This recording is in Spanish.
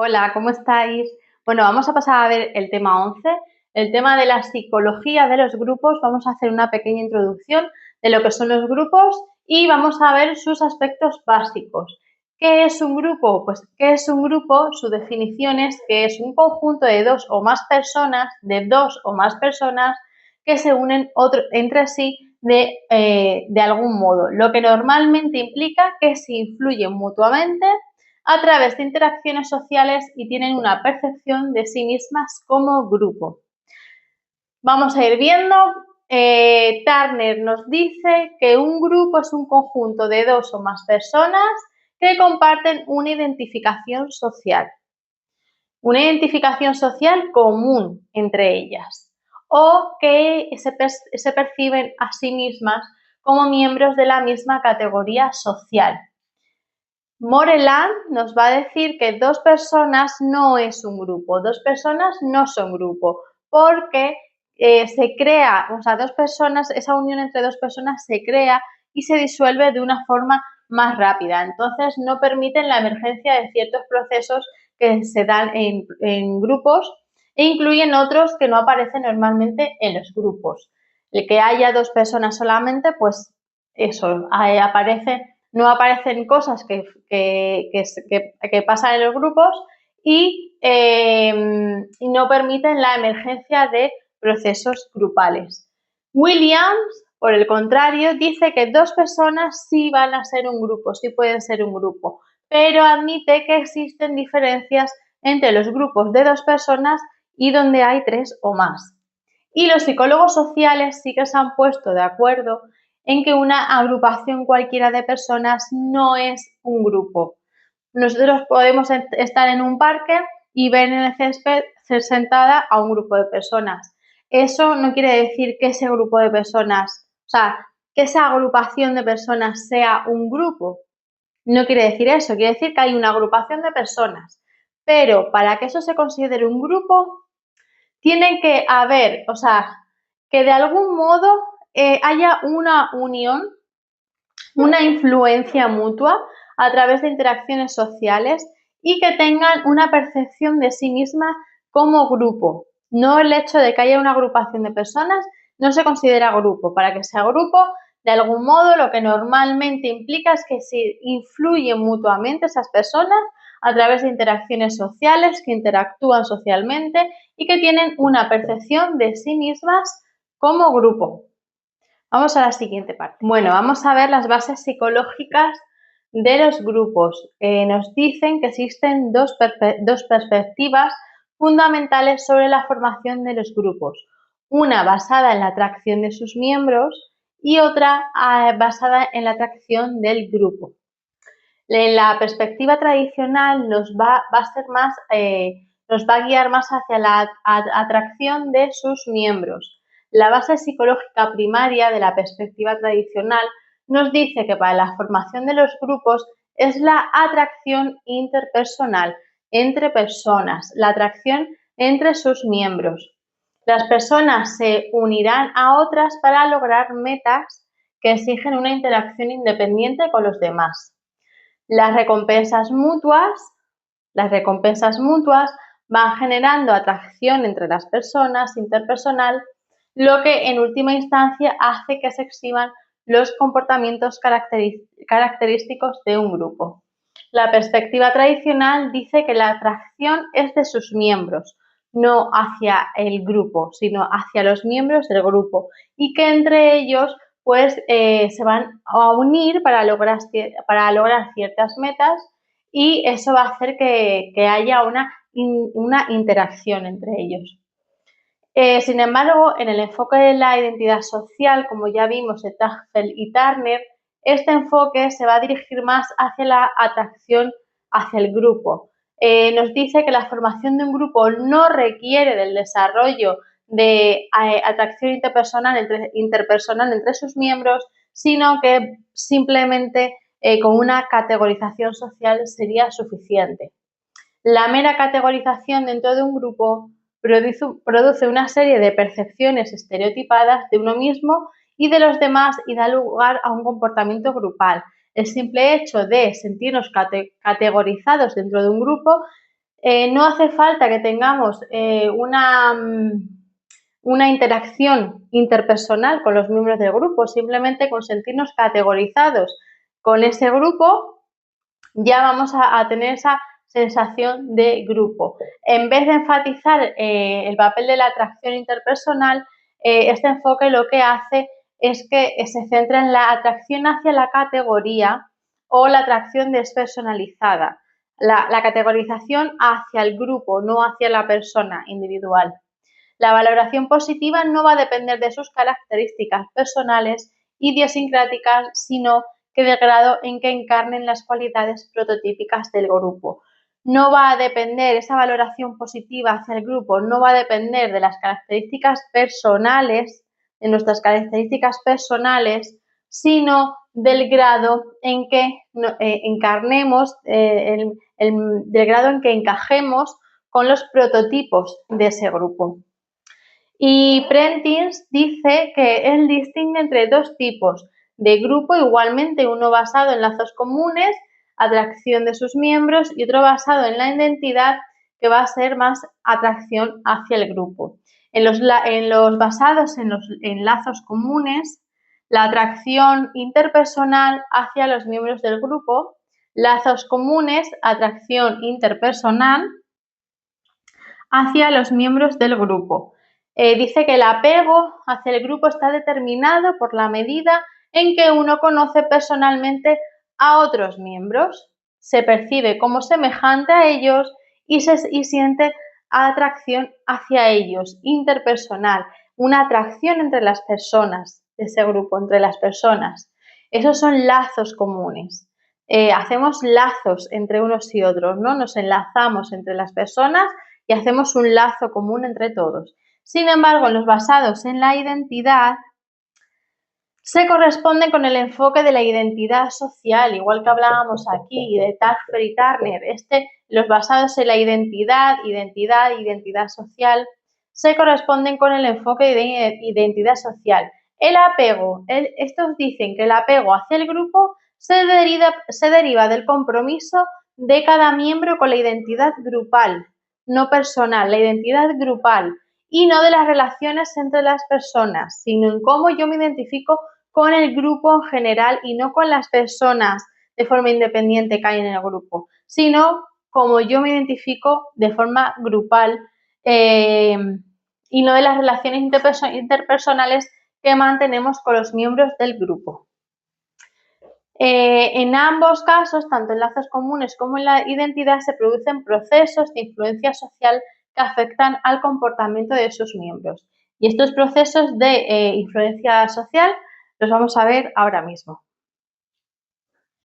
Hola, ¿cómo estáis? Bueno, vamos a pasar a ver el tema 11, el tema de la psicología de los grupos. Vamos a hacer una pequeña introducción de lo que son los grupos y vamos a ver sus aspectos básicos. ¿Qué es un grupo? Pues, ¿qué es un grupo? Su definición es que es un conjunto de dos o más personas, que se unen entre sí de algún modo, lo que normalmente implica que se influyen mutuamente a través de interacciones sociales y tienen una percepción de sí mismas como grupo. Vamos a ir viendo. Turner nos dice que un grupo es un conjunto de dos o más personas que comparten una identificación social común entre ellas o que se perciben a sí mismas como miembros de la misma categoría social. Moreland nos va a decir que dos personas no es un grupo, dos personas no son grupo, porque se crea, o sea, esa unión entre dos personas se crea y se disuelve de una forma más rápida. Entonces, no permiten la emergencia de ciertos procesos que se dan en grupos e incluyen otros que no aparecen normalmente en los grupos. El que haya dos personas solamente, pues eso, no aparecen cosas que pasan en los grupos y no permiten la emergencia de procesos grupales. Williams, por el contrario, dice que dos personas sí van a ser un grupo, sí pueden ser un grupo, pero admite que existen diferencias entre los grupos de dos personas y donde hay tres o más. Y los psicólogos sociales sí que se han puesto de acuerdo en que una agrupación cualquiera de personas no es un grupo. Nosotros podemos estar en un parque y ver en el césped ser sentada a un grupo de personas. Eso no quiere decir que ese grupo de personas, o sea, que esa agrupación de personas sea un grupo. No quiere decir eso, quiere decir que hay una agrupación de personas. Pero para que eso se considere un grupo, tiene que haber, o sea, que de algún modo haya una unión, una influencia mutua a través de interacciones sociales y que tengan una percepción de sí misma como grupo. No el hecho de que haya una agrupación de personas no se considera grupo. Para que sea grupo, de algún modo, lo que normalmente implica es que se influyen mutuamente esas personas a través de interacciones sociales, que interactúan socialmente y que tienen una percepción de sí mismas como grupo. Vamos a la siguiente parte. Bueno, vamos a ver las bases psicológicas de los grupos. Nos dicen que existen dos perspectivas fundamentales sobre la formación de los grupos. Una basada en la atracción de sus miembros y otra basada en la atracción del grupo. En la perspectiva tradicional nos va a guiar más hacia la atracción de sus miembros. La base psicológica primaria de la perspectiva tradicional nos dice que para la formación de los grupos es la atracción interpersonal entre personas, la atracción entre sus miembros. Las personas se unirán a otras para lograr metas que exigen una interacción independiente con los demás. Las recompensas mutuas van generando atracción entre las personas, interpersonal, lo que en última instancia hace que se exhiban los comportamientos característicos de un grupo. La perspectiva tradicional dice que la atracción es de sus miembros, no hacia el grupo, sino hacia los miembros del grupo y que entre ellos se van a unir para lograr ciertas metas y eso va a hacer que haya una interacción entre ellos. Sin embargo, en el enfoque de la identidad social, como ya vimos de Tagfel y Turner, este enfoque se va a dirigir más hacia la atracción hacia el grupo. Nos dice que la formación de un grupo no requiere del desarrollo de atracción interpersonal entre sus miembros, sino que simplemente con una categorización social sería suficiente. La mera categorización dentro de un grupo produce una serie de percepciones estereotipadas de uno mismo y de los demás y da lugar a un comportamiento grupal. El simple hecho de sentirnos categorizados dentro de un grupo No hace falta que tengamos una interacción interpersonal con los miembros del grupo, simplemente con sentirnos categorizados con ese grupo ya vamos a tener esa sensación de grupo. En vez de enfatizar el papel de la atracción interpersonal, este enfoque lo que hace es que se centra en la atracción hacia la categoría o la atracción despersonalizada, la categorización hacia el grupo, no hacia la persona individual. La valoración positiva no va a depender de sus características personales, idiosincráticas, sino que del grado en que encarnen las cualidades prototípicas del grupo. No va a depender, esa valoración positiva hacia el grupo no va a depender de las características personales, de nuestras características personales, sino del grado en que encarnemos, del grado en que encajemos con los prototipos de ese grupo. Y Prentice dice que él distingue entre dos tipos de grupo, igualmente uno basado en lazos comunes, atracción de sus miembros, y otro basado en la identidad, que va a ser más atracción hacia el grupo. En los basados en lazos comunes, la atracción interpersonal hacia los miembros del grupo, lazos comunes, atracción interpersonal hacia los miembros del grupo. Dice que el apego hacia el grupo está determinado por la medida en que uno conoce personalmente a otros miembros, se percibe como semejante a ellos y siente atracción hacia ellos, interpersonal, una atracción entre las personas de ese grupo, entre las personas. Esos son lazos comunes. Hacemos lazos entre unos y otros, ¿no? Nos enlazamos entre las personas y hacemos un lazo común entre todos. Sin embargo, en los basados en la identidad se corresponden con el enfoque de la identidad social, igual que hablábamos aquí de Taffer y Turner. Los basados en la identidad social, se corresponden con el enfoque de identidad social. El apego, estos dicen que el apego hacia el grupo se deriva del compromiso de cada miembro con la identidad grupal, no personal, la identidad grupal, y no de las relaciones entre las personas, sino en cómo yo me identifico con el grupo en general y no con las personas de forma independiente que hay en el grupo, sino como yo me identifico de forma grupal y no de las relaciones interpersonales que mantenemos con los miembros del grupo. En ambos casos, tanto en lazos comunes como en la identidad, se producen procesos de influencia social que afectan al comportamiento de sus miembros. Y estos procesos de influencia social los vamos a ver ahora mismo.